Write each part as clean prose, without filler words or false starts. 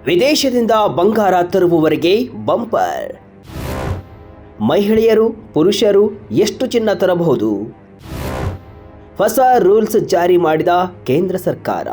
ವಿದೇಶದಿಂದ ಬಂಗಾರ ತರುವವರೆಗೆ ಬಂಪರ್. ಮಹಿಳೆಯರು ಪುರುಷರು ಎಷ್ಟು ಚಿನ್ನ ತರಬಹುದು? ಹೊಸ ರೂಲ್ಸ್ ಜಾರಿ ಮಾಡಿದ ಕೇಂದ್ರ ಸರ್ಕಾರ.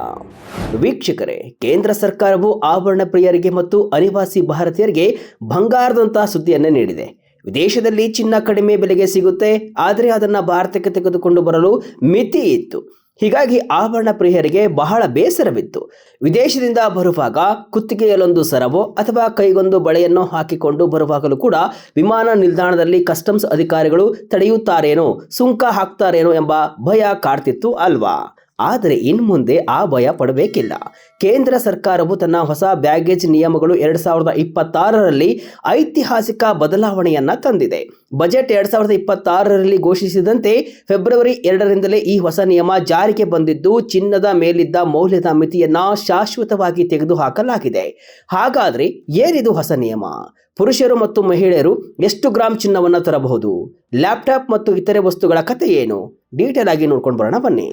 ವೀಕ್ಷಕರೇ, ಕೇಂದ್ರ ಸರ್ಕಾರವು ಆಭರಣ ಪ್ರಿಯರಿಗೆ ಮತ್ತು ಅನಿವಾಸಿ ಭಾರತೀಯರಿಗೆ ಬಂಗಾರದಂತಹ ಸುದ್ದಿಯನ್ನು ನೀಡಿದೆ. ವಿದೇಶದಲ್ಲಿ ಚಿನ್ನ ಕಡಿಮೆ ಬೆಲೆಗೆ ಸಿಗುತ್ತೆ, ಆದರೆ ಅದನ್ನು ಭಾರತಕ್ಕೆ ತೆಗೆದುಕೊಂಡು ಬರಲು ಮಿತಿ ಇತ್ತು. ಹೀಗಾಗಿ ಆಭರಣ ಪ್ರಿಯರಿಗೆ ಬಹಳ ಬೇಸರವಿತ್ತು. ವಿದೇಶದಿಂದ ಬರುವಾಗ ಕುತ್ತಿಗೆಯಲ್ಲೊಂದು ಸರವೋ ಅಥವಾ ಕೈಗೊಂದು ಬಳೆಯನ್ನು ಹಾಕಿಕೊಂಡು ಬರುವಾಗಲೂ ಕೂಡ ವಿಮಾನ ನಿಲ್ದಾಣದಲ್ಲಿ ಕಸ್ಟಮ್ಸ್ ಅಧಿಕಾರಿಗಳು ತಡೆಯುತ್ತಾರೇನೋ, ಸುಂಕ ಹಾಕ್ತಾರೇನೋ ಎಂಬ ಭಯ ಕಾಡ್ತಿತ್ತು ಅಲ್ವಾ? ಆದರೆ ಇನ್ನು ಮುಂದೆ ಆ ಭಯ ಪಡಬೇಕಿಲ್ಲ. ಕೇಂದ್ರ ಸರ್ಕಾರವು ತನ್ನ ಹೊಸ ಬ್ಯಾಗೇಜ್ ನಿಯಮಗಳು 2026ರಲ್ಲಿ ಐತಿಹಾಸಿಕ ಬದಲಾವಣೆಯನ್ನ ತಂದಿದೆ. ಬಜೆಟ್ 2026ರಲ್ಲಿ ಘೋಷಿಸಿದಂತೆ ಫೆಬ್ರವರಿ 2ರಿಂದಲೇ ಈ ಹೊಸ ನಿಯಮ ಜಾರಿಗೆ ಬಂದಿದ್ದು, ಚಿನ್ನದ ಮೇಲಿದ್ದ ಮೌಲ್ಯದ ಮಿತಿಯನ್ನ ಶಾಶ್ವತವಾಗಿ ತೆಗೆದುಹಾಕಲಾಗಿದೆ. ಹಾಗಾದ್ರೆ ಏನಿದು ಹೊಸ ನಿಯಮ? ಪುರುಷರು ಮತ್ತು ಮಹಿಳೆಯರು ಎಷ್ಟು ಗ್ರಾಂ ಚಿನ್ನವನ್ನು ತರಬಹುದು? ಲ್ಯಾಪ್ಟಾಪ್ ಮತ್ತು ಇತರೆ ವಸ್ತುಗಳ ಕಥೆ ಏನು? ಡೀಟೇಲ್ ಆಗಿ ನೋಡ್ಕೊಂಡು ಬರೋಣ ಬನ್ನಿ.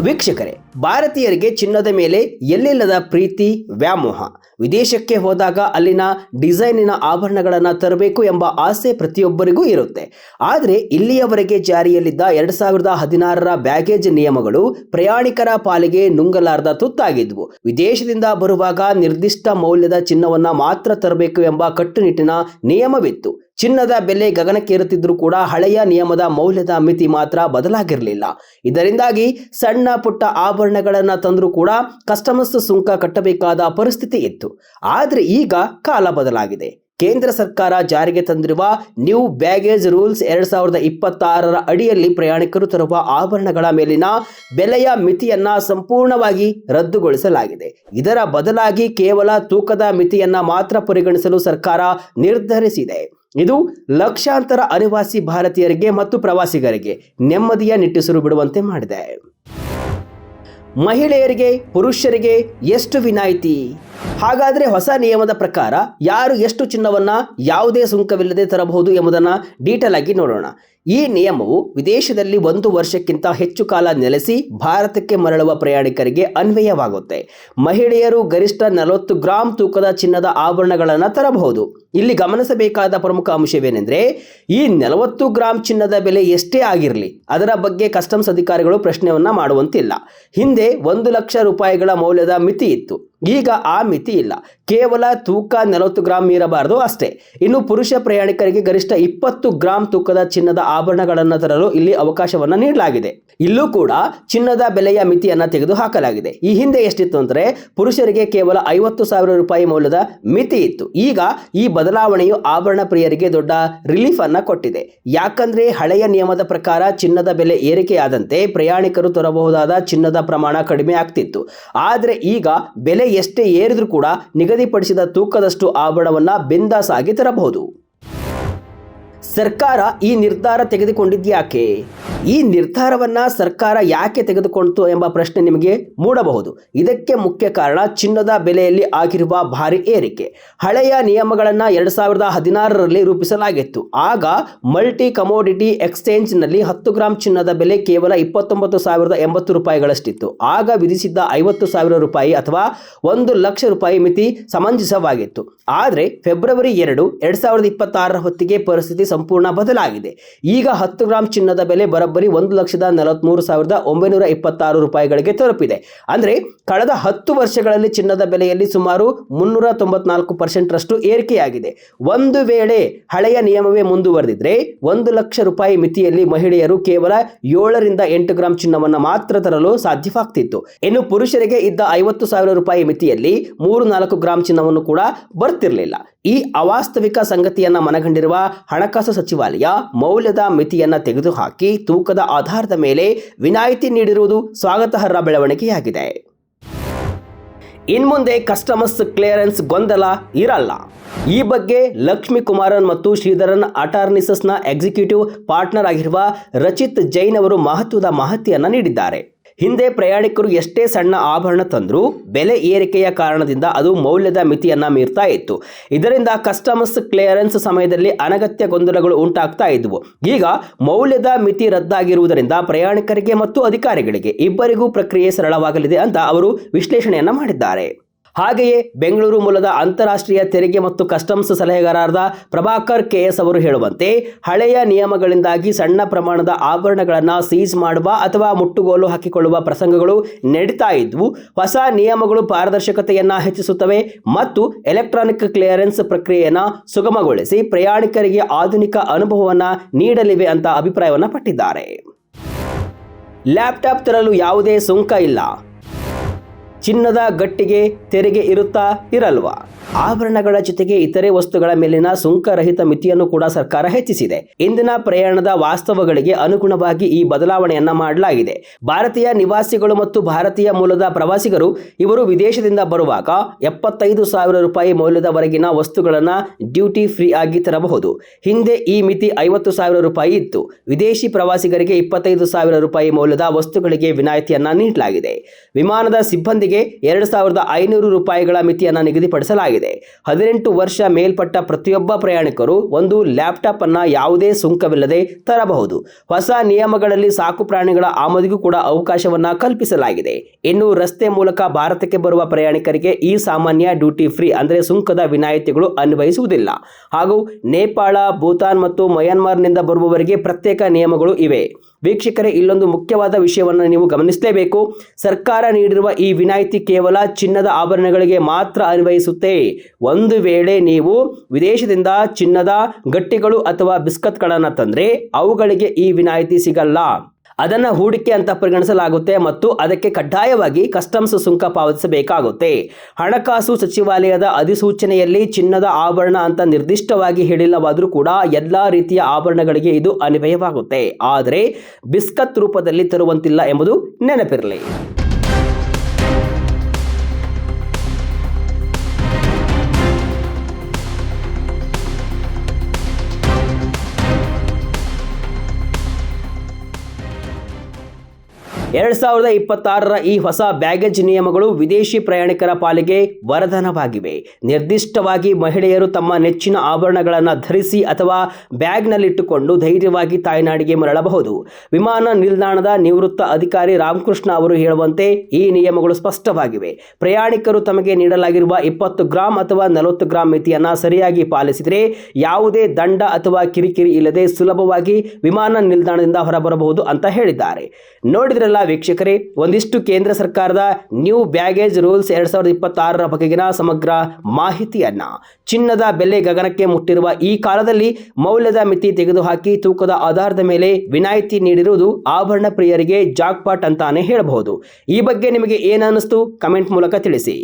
ವೀಕ್ಷಕರೇ, ಭಾರತೀಯರಿಗೆ ಚಿನ್ನದ ಮೇಲೆ ಎಲ್ಲಿಲ್ಲದ ಪ್ರೀತಿ, ವ್ಯಾಮೋಹ. ವಿದೇಶಕ್ಕೆ ಹೋದಾಗ ಅಲ್ಲಿನ ಡಿಸೈನಿನ ಆಭರಣಗಳನ್ನು ತರಬೇಕು ಎಂಬ ಆಸೆ ಪ್ರತಿಯೊಬ್ಬರಿಗೂ ಇರುತ್ತೆ. ಆದರೆ ಇಲ್ಲಿಯವರೆಗೆ ಜಾರಿಯಲ್ಲಿದ್ದ 2016ರ ಬ್ಯಾಗೇಜ್ ನಿಯಮಗಳು ಪ್ರಯಾಣಿಕರ ಪಾಲಿಗೆ ನುಂಗಲಾರದ ತುತ್ತಾಗಿದ್ವು. ವಿದೇಶದಿಂದ ಬರುವಾಗ ನಿರ್ದಿಷ್ಟ ಮೌಲ್ಯದ ಚಿನ್ನವನ್ನು ಮಾತ್ರ ತರಬೇಕು ಎಂಬ ಕಟ್ಟುನಿಟ್ಟಿನ ನಿಯಮವಿತ್ತು. ಚಿನ್ನದ ಬೆಲೆ ಗಗನಕ್ಕೇರುತ್ತಿದ್ರೂ ಕೂಡ ಹಳೆಯ ನಿಯಮದ ಮೌಲ್ಯದ ಮಿತಿ ಮಾತ್ರ ಬದಲಾಗಿರಲಿಲ್ಲ. ಇದರಿಂದಾಗಿ ಸಣ್ಣ ಪುಟ್ಟ ಆಭರಣಗಳನ್ನು ತಂದರೂ ಕೂಡ ಕಸ್ಟಮ್ಸ್ ಸುಂಕ ಕಟ್ಟಬೇಕಾದ ಪರಿಸ್ಥಿತಿ ಇತ್ತು. ಆದರೆ ಈಗ ಕಾಲ ಬದಲಾಗಿದೆ. ಕೇಂದ್ರ ಸರ್ಕಾರ ಜಾರಿಗೆ ತಂದಿರುವ ನ್ಯೂ ಬ್ಯಾಗೇಜ್ ರೂಲ್ಸ್ 2026ರ ಅಡಿಯಲ್ಲಿ ಪ್ರಯಾಣಿಕರು ತರುವ ಆಭರಣಗಳ ಮೇಲಿನ ಬೆಲೆಯ ಮಿತಿಯನ್ನ ಸಂಪೂರ್ಣವಾಗಿ ರದ್ದುಗೊಳಿಸಲಾಗಿದೆ. ಇದರ ಬದಲಾಗಿ ಕೇವಲ ತೂಕದ ಮಿತಿಯನ್ನ ಮಾತ್ರ ಪರಿಗಣಿಸಲು ಸರ್ಕಾರ ನಿರ್ಧರಿಸಿದೆ. ಇದು ಲಕ್ಷಾಂತರ ಅನಿವಾಸಿ ಭಾರತೀಯರಿಗೆ ಮತ್ತು ಪ್ರವಾಸಿಗರಿಗೆ ನೆಮ್ಮದಿಯ ನಿಟ್ಟುಸಿರು ಬಿಡುವಂತೆ ಮಾಡಿದೆ. ಮಹಿಳೆಯರಿಗೆ ಪುರುಷರಿಗೆ ಎಷ್ಟು ವಿನಾಯಿತಿ? ಹಾಗಾದರೆ ಹೊಸ ನಿಯಮದ ಪ್ರಕಾರ ಯಾರು ಎಷ್ಟು ಚಿನ್ನವನ್ನು ಯಾವುದೇ ಸುಂಕವಿಲ್ಲದೆ ತರಬಹುದು ಎಂಬುದನ್ನು ಡೀಟೇಲ್ ಆಗಿ ನೋಡೋಣ. ಈ ನಿಯಮವು ವಿದೇಶದಲ್ಲಿ 1 ವರ್ಷಕ್ಕಿಂತ ಹೆಚ್ಚು ಕಾಲ ನೆಲೆಸಿ ಭಾರತಕ್ಕೆ ಮರಳುವ ಪ್ರಯಾಣಿಕರಿಗೆ ಅನ್ವಯವಾಗುತ್ತೆ. ಮಹಿಳೆಯರು ಗರಿಷ್ಠ 40 ಗ್ರಾಂ ತೂಕದ ಚಿನ್ನದ ಆಭರಣಗಳನ್ನು ತರಬಹುದು. ಇಲ್ಲಿ ಗಮನಿಸಬೇಕಾದ ಪ್ರಮುಖ ಅಂಶವೇನೆಂದರೆ, ಈ 40 ಗ್ರಾಂ ಚಿನ್ನದ ಬೆಲೆ ಎಷ್ಟೇ ಆಗಿರಲಿ ಅದರ ಬಗ್ಗೆ ಕಸ್ಟಮ್ಸ್ ಅಧಿಕಾರಿಗಳು ಪ್ರಶ್ನೆಯನ್ನ ಮಾಡುವಂತಿಲ್ಲ. ಹಿಂದೆ 1 ಲಕ್ಷ ರೂಪಾಯಿಗಳ ಮೌಲ್ಯದ ಮಿತಿ ಇತ್ತು. ಈಗ ಆ ಮಿತಿ ಇಲ್ಲ. ಕೇವಲ ತೂಕ 40 ಗ್ರಾಂ ಮೀರಬಾರದು ಅಷ್ಟೇ. ಇನ್ನು ಪುರುಷ ಪ್ರಯಾಣಿಕರಿಗೆ ಗರಿಷ್ಠ 20 ಗ್ರಾಂ ತೂಕದ ಚಿನ್ನದ ಆಭರಣಗಳನ್ನು ತರಲು ಇಲ್ಲಿ ಅವಕಾಶವನ್ನು ನೀಡಲಾಗಿದೆ. ಇಲ್ಲೂ ಕೂಡ ಚಿನ್ನದ ಬೆಲೆಯ ಮಿತಿಯನ್ನು ತೆಗೆದುಹಾಕಲಾಗಿದೆ. ಈ ಹಿಂದೆ ಎಷ್ಟಿತ್ತು ಅಂದರೆ, ಪುರುಷರಿಗೆ ಕೇವಲ 50,000 ರೂಪಾಯಿ ಮೌಲ್ಯದ ಮಿತಿ ಇತ್ತು. ಈಗ ಈ ಬದಲಾವಣೆಯು ಆಭರಣ ಪ್ರಿಯರಿಗೆ ದೊಡ್ಡ ರಿಲೀಫ್ ಅನ್ನ ಕೊಟ್ಟಿದೆ. ಯಾಕಂದ್ರೆ ಹಳೆಯ ನಿಯಮದ ಪ್ರಕಾರ ಚಿನ್ನದ ಬೆಲೆ ಏರಿಕೆಯಾದಂತೆ ಪ್ರಯಾಣಿಕರು ತರಬಹುದಾದ ಚಿನ್ನದ ಪ್ರಮಾಣ ಕಡಿಮೆ ಆಗ್ತಿತ್ತು. ಆದರೆ ಈಗ ಬೆಲೆ ಎಷ್ಟೇ ಏರಿದ್ರೂ ಕೂಡ ನಿಗದಿಪಡಿಸಿದ ತೂಕದಷ್ಟು ಆಭರಣವನ್ನ ಬಿಂದಾಸ್ ಆಗಿ ತರಬಹುದು. ಸರ್ಕಾರ ಈ ನಿರ್ಧಾರ ತೆಗೆದುಕೊಂಡಿದ್ಯಾಕೆ? ಈ ನಿರ್ಧಾರವನ್ನ ಸರ್ಕಾರ ಯಾಕೆ ತೆಗೆದುಕೊಂಡಿತು ಎಂಬ ಪ್ರಶ್ನೆ ನಿಮಗೆ ಮೂಡಬಹುದು. ಇದಕ್ಕೆ ಮುಖ್ಯ ಕಾರಣ ಚಿನ್ನದ ಬೆಲೆಯಲ್ಲಿ ಆಗಿರುವ ಭಾರಿ ಏರಿಕೆ. ಹಳೆಯ ನಿಯಮಗಳನ್ನು 2016ರಲ್ಲಿ ರೂಪಿಸಲಾಗಿತ್ತು. ಆಗ ಮಲ್ಟಿ ಕಮೋಡಿಟಿ ಎಕ್ಸ್ಚೇಂಜ್ನಲ್ಲಿ 10 ಗ್ರಾಂ ಚಿನ್ನದ ಬೆಲೆ ಕೇವಲ 29,080 ರೂಪಾಯಿಗಳಷ್ಟಿತ್ತು. ಆಗ ವಿಧಿಸಿದ್ದ 50,000 ರೂಪಾಯಿ ಅಥವಾ 1 ಲಕ್ಷ ರೂಪಾಯಿ ಮಿತಿ ಸಮಂಜಸವಾಗಿತ್ತು. ಆದರೆ ಫೆಬ್ರವರಿ 2, 2026ರ ಹೊತ್ತಿಗೆ ಪರಿಸ್ಥಿತಿ ಸಂಪೂರ್ಣ ಬದಲಾಗಿದೆ. ಈಗ 10 ಗ್ರಾಂ ಚಿನ್ನದ ಬೆಲೆ ಬರೋಬ್ಬರಿ 1,43,926 ರೂಪಾಯಿಗಳಿಗೆ ತಲುಪಿದೆ. ಅಂದರೆ ಕಳೆದ 10 ವರ್ಷಗಳಲ್ಲಿ ಚಿನ್ನದ ಬೆಲೆಯಲ್ಲಿ ಸುಮಾರು 394% ರಷ್ಟು ಏರಿಕೆಯಾಗಿದೆ. ಒಂದು ವೇಳೆ ಹಳೆಯ ನಿಯಮವೇ ಮುಂದುವರೆದಿದ್ರೆ 1 ಲಕ್ಷ ರೂಪಾಯಿ ಮಿತಿಯಲ್ಲಿ ಮಹಿಳೆಯರು ಕೇವಲ 7 ರಿಂದ 8 ಗ್ರಾಂ ಚಿನ್ನವನ್ನು ಮಾತ್ರ ತರಲು ಸಾಧ್ಯವಾಗ್ತಿತ್ತು. ಇನ್ನು ಪುರುಷರಿಗೆ ಇದ್ದ 50,000 ರೂಪಾಯಿ ಮಿತಿಯಲ್ಲಿ 3-4 ಗ್ರಾಂ ಚಿನ್ನವನ್ನು ಕೂಡ ಬರ್ತಿರಲಿಲ್ಲ. ಈ ಅವಾಸ್ತವಿಕ ಸಂಗತಿಯನ್ನ ಮನಗಂಡಿರುವ ಹಣಕಾಸು ಸಚಿವಾಲಯ ಮೌಲ್ಯದ ಮಿತಿಯನ್ನ ತೆಗೆದುಹಾಕಿ ತೂಕದ ಆಧಾರದ ಮೇಲೆ ವಿನಾಯಿತಿ ನೀಡಿರುವುದು ಸ್ವಾಗತಾರ್ಹ ಬೆಳವಣಿಗೆಯಾಗಿದೆ. ಇನ್ಮುಂದೆ ಕಸ್ಟಮಸ್ ಕ್ಲಿಯರೆನ್ಸ್ ಗೊಂದಲ ಇರಲ್ಲ. ಈ ಬಗ್ಗೆ ಲಕ್ಷ್ಮೀ ಕುಮಾರನ್ ಮತ್ತು ಶ್ರೀಧರನ್ ಅಟಾರ್ನಿಸಸ್ನ ಎಕ್ಸಿಕ್ಯೂಟಿವ್ ಪಾರ್ಟ್ನರ್ ಆಗಿರುವ ರಚಿತ್ ಜೈನ್ ಅವರು ಮಹತ್ವದ ಮಾಹಿತಿಯನ್ನು ನೀಡಿದ್ದಾರೆ. ಹಿಂದೆ ಪ್ರಯಾಣಿಕರು ಎಷ್ಟೇ ಸಣ್ಣ ಆಭರಣ ತಂದರೂ ಬೆಲೆ ಏರಿಕೆಯ ಕಾರಣದಿಂದ ಅದು ಮೌಲ್ಯದ ಮಿತಿಯನ್ನ ಮೀರ್ತಾ ಇತ್ತು. ಇದರಿಂದ ಕಸ್ಟಮ್ಸ್ ಕ್ಲಿಯರೆನ್ಸ್ ಸಮಯದಲ್ಲಿ ಅನಗತ್ಯ ಗೊಂದಲಗಳು ಉಂಟಾಗ್ತಾ ಇದ್ವು. ಈಗ ಮೌಲ್ಯದ ಮಿತಿ ರದ್ದಾಗಿರುವುದರಿಂದ ಪ್ರಯಾಣಿಕರಿಗೆ ಮತ್ತು ಅಧಿಕಾರಿಗಳಿಗೆ ಇಬ್ಬರಿಗೂ ಪ್ರಕ್ರಿಯೆ ಸರಳವಾಗಲಿದೆ ಅಂತ ಅವರು ವಿಶ್ಲೇಷಣೆಯನ್ನ ಮಾಡಿದ್ದಾರೆ. ಹಾಗೆಯೇ ಬೆಂಗಳೂರು ಮೂಲದ ಅಂತಾರಾಷ್ಟ್ರೀಯ ತೆರಿಗೆ ಮತ್ತು ಕಸ್ಟಮ್ಸ್ ಸಲಹೆಗಾರರಾದ ಪ್ರಭಾಕರ್ ಕೆಎಸ್ ಅವರು ಹೇಳುವಂತೆ, ಹಳೆಯ ನಿಯಮಗಳಿಂದಾಗಿ ಸಣ್ಣ ಪ್ರಮಾಣದ ಆಭರಣಗಳನ್ನು ಸೀಸ್ ಮಾಡುವ ಅಥವಾ ಮುಟ್ಟುಗೋಲು ಹಾಕಿಕೊಳ್ಳುವ ಪ್ರಸಂಗಗಳು ನಡೀತಾ ಇದ್ವು. ಹೊಸ ನಿಯಮಗಳು ಪಾರದರ್ಶಕತೆಯನ್ನು ಹೆಚ್ಚಿಸುತ್ತವೆ ಮತ್ತು ಎಲೆಕ್ಟ್ರಾನಿಕ್ ಕ್ಲಿಯರೆನ್ಸ್ ಪ್ರಕ್ರಿಯೆಯನ್ನು ಸುಗಮಗೊಳಿಸಿ ಪ್ರಯಾಣಿಕರಿಗೆ ಆಧುನಿಕ ಅನುಭವವನ್ನು ನೀಡಲಿವೆ ಅಂತ ಅಭಿಪ್ರಾಯವನ್ನು ಪಟ್ಟಿದ್ದಾರೆ. ಲ್ಯಾಪ್ಟಾಪ್ ತರಲು ಯಾವುದೇ ಸುಂಕ ಇಲ್ಲ. ಚಿನ್ನದ ಗಟ್ಟಿಗೆ ತೆರಿಗೆ ಇರುತ್ತಾ ಇರಲ್ವಾ? ಆಭರಣಗಳ ಜೊತೆಗೆ ಇತರೆ ವಸ್ತುಗಳ ಮೇಲಿನ ಸುಂಕರಹಿತ ಮಿತಿಯನ್ನು ಕೂಡ ಸರ್ಕಾರ ಹೆಚ್ಚಿಸಿದೆ. ಇಂದಿನ ಪ್ರಯಾಣದ ವಾಸ್ತವಗಳಿಗೆ ಅನುಗುಣವಾಗಿ ಈ ಬದಲಾವಣೆಯನ್ನ ಮಾಡಲಾಗಿದೆ. ಭಾರತೀಯ ನಿವಾಸಿಗಳು ಮತ್ತು ಭಾರತೀಯ ಮೂಲದ ಪ್ರವಾಸಿಗರು ಇವರು ವಿದೇಶದಿಂದ ಬರುವಾಗ 75,000 ರೂಪಾಯಿ ಮೌಲ್ಯದವರೆಗಿನ ವಸ್ತುಗಳನ್ನು ಡ್ಯೂಟಿ ಫ್ರೀ ಆಗಿ ತರಬಹುದು. ಹಿಂದೆ ಈ ಮಿತಿ 50,000 ರೂಪಾಯಿ ಇತ್ತು. ವಿದೇಶಿ ಪ್ರವಾಸಿಗರಿಗೆ 25,000 ರೂಪಾಯಿ ಮೌಲ್ಯದ ವಸ್ತುಗಳಿಗೆ ವಿನಾಯಿತಿಯನ್ನ ನೀಡಲಾಗಿದೆ. ವಿಮಾನದ ಸಿಬ್ಬಂದಿಗೆ 2,500 ರೂಪಾಯಿಗಳ ಮಿತಿಯನ್ನು ನಿಗದಿಪಡಿಸಲಾಗಿದೆ. 18 ವರ್ಷ ಮೇಲ್ಪಟ್ಟ ಪ್ರತಿಯೊಬ್ಬ ಪ್ರಯಾಣಿಕರು ಒಂದು ಲ್ಯಾಪ್ಟಾಪ್ ಅನ್ನ ಯಾವುದೇ ಸುಂಕವಿಲ್ಲದೆ ತರಬಹುದು. ಹೊಸ ನಿಯಮಗಳಲ್ಲಿ ಸಾಕು ಪ್ರಾಣಿಗಳ ಆಮದಿಗೂ ಕೂಡ ಅವಕಾಶವನ್ನ ಕಲ್ಪಿಸಲಾಗಿದೆ. ಇನ್ನು ರಸ್ತೆ ಮೂಲಕ ಭಾರತಕ್ಕೆ ಬರುವ ಪ್ರಯಾಣಿಕರಿಗೆ ಈ ಸಾಮಾನ್ಯ ಡ್ಯೂಟಿ ಫ್ರೀ ಅಂದರೆ ಸುಂಕದ ವಿನಾಯಿತಿಗಳು ಅನ್ವಯಿಸುವುದಿಲ್ಲ. ಹಾಗೂ ನೇಪಾಳ, ಭೂತಾನ್ ಮತ್ತು ಮಯನ್ಮಾರ್ನಿಂದ ಬರುವವರಿಗೆ ಪ್ರತ್ಯೇಕ ನಿಯಮಗಳು ಇವೆ. ವೀಕ್ಷಕರೇ, ಇಲ್ಲೊಂದು ಮುಖ್ಯವಾದ ವಿಷಯವನ್ನು ನೀವು ಗಮನಿಸಲೇಬೇಕು. ಸರ್ಕಾರ ನೀಡಿರುವ ಈ ವಿನಾಯಿತಿ ಕೇವಲ ಚಿನ್ನದ ಆಭರಣಗಳಿಗೆ ಮಾತ್ರ ಅನ್ವಯಿಸುತ್ತೆ. ಒಂದು ವೇಳೆ ನೀವು ವಿದೇಶದಿಂದ ಚಿನ್ನದ ಗಟ್ಟಿಗಳು ಅಥವಾ ಬಿಸ್ಕತ್ಗಳನ್ನು ತಂದರೆ ಅವುಗಳಿಗೆ ಈ ವಿನಾಯಿತಿ ಸಿಗಲ್ಲ. ಅದನ್ನು ಹೂಡಿಕೆ ಅಂತ ಪರಿಗಣಿಸಲಾಗುತ್ತೆ ಮತ್ತು ಅದಕ್ಕೆ ಕಡ್ಡಾಯವಾಗಿ ಕಸ್ಟಮ್ಸ್ ಸುಂಕ ಪಾವತಿಸಬೇಕಾಗುತ್ತೆ. ಹಣಕಾಸು ಸಚಿವಾಲಯದ ಅಧಿಸೂಚನೆಯಲ್ಲಿ ಚಿನ್ನದ ಆಭರಣ ಅಂತ ನಿರ್ದಿಷ್ಟವಾಗಿ ಹೇಳಿಲ್ಲವಾದರೂ ಕೂಡ ಎಲ್ಲ ರೀತಿಯ ಆಭರಣಗಳಿಗೆ ಇದು ಅನ್ವಯವಾಗುತ್ತೆ. ಆದರೆ ಬಿಸ್ಕತ್ ರೂಪದಲ್ಲಿ ತರುವಂತಿಲ್ಲ ಎಂಬುದು ನೆನಪಿರಲಿ. ಎರಡ್ 2026ರ ಈ ಹೊಸ ಬ್ಯಾಗೇಜ್ ನಿಯಮಗಳು ವಿದೇಶಿ ಪ್ರಯಾಣಿಕರ ಪಾಲಿಗೆ ವರದಾನವಾಗಿವೆ. ನಿರ್ದಿಷ್ಟವಾಗಿ ಮಹಿಳೆಯರು ತಮ್ಮ ನೆಚ್ಚಿನ ಆಭರಣಗಳನ್ನು ಧರಿಸಿ ಅಥವಾ ಬ್ಯಾಗ್ನಲ್ಲಿಟ್ಟುಕೊಂಡು ಧೈರ್ಯವಾಗಿ ತಾಯ್ನಾಡಿಗೆ ಮರಳಬಹುದು. ವಿಮಾನ ನಿಲ್ದಾಣದ ನಿವೃತ್ತ ಅಧಿಕಾರಿ ರಾಮಕೃಷ್ಣ ಅವರು ಹೇಳುವಂತೆ ಈ ನಿಯಮಗಳು ಸ್ಪಷ್ಟವಾಗಿವೆ. ಪ್ರಯಾಣಿಕರು ತಮಗೆ ನೀಡಲಾಗಿರುವ 20 ಗ್ರಾಂ ಅಥವಾ 40 ಗ್ರಾಂ ಮಿತಿಯನ್ನು ಸರಿಯಾಗಿ ಪಾಲಿಸಿದರೆ ಯಾವುದೇ ದಂಡ ಅಥವಾ ಕಿರಿಕಿರಿ ಇಲ್ಲದೆ ಸುಲಭವಾಗಿ ವಿಮಾನ ನಿಲ್ದಾಣದಿಂದ ಹೊರಬರಬಹುದು ಅಂತ ಹೇಳಿದ್ದಾರೆ. ನೋಡಿದ್ರಲ್ಲ ವೀಕ್ಷಕರೇ, ಒಂದಿಷ್ಟು ಕೇಂದ್ರ ಸರ್ಕಾರದ ನ್ಯೂ ಬ್ಯಾಗೇಜ್ ರೂಲ್ಸ್ 2026ರ ಬಗೆಗಿನ ಸಮಗ್ರ ಮಾಹಿತಿಯನ್ನ. ಚಿನ್ನದ ಬೆಲೆ ಗಗನಕ್ಕೆ ಮುಟ್ಟಿರುವ ಈ ಕಾಲದಲ್ಲಿ ಮೌಲ್ಯದ ಮಿತಿ ತೆಗೆದುಹಾಕಿ ತೂಕದ ಆಧಾರದ ಮೇಲೆ ವಿನಾಯಿತಿ ನೀಡಿರುವುದು ಆಭರಣ ಪ್ರಿಯರಿಗೆ ಜಾಕ್ಪಾಟ್ ಅಂತಾನೆ ಹೇಳಬಹುದು. ಈ ಬಗ್ಗೆ ನಿಮಗೆ ಏನನ್ನಿಸ್ತು? ಕಮೆಂಟ್ ಮೂಲಕ ತಿಳಿಸಿ.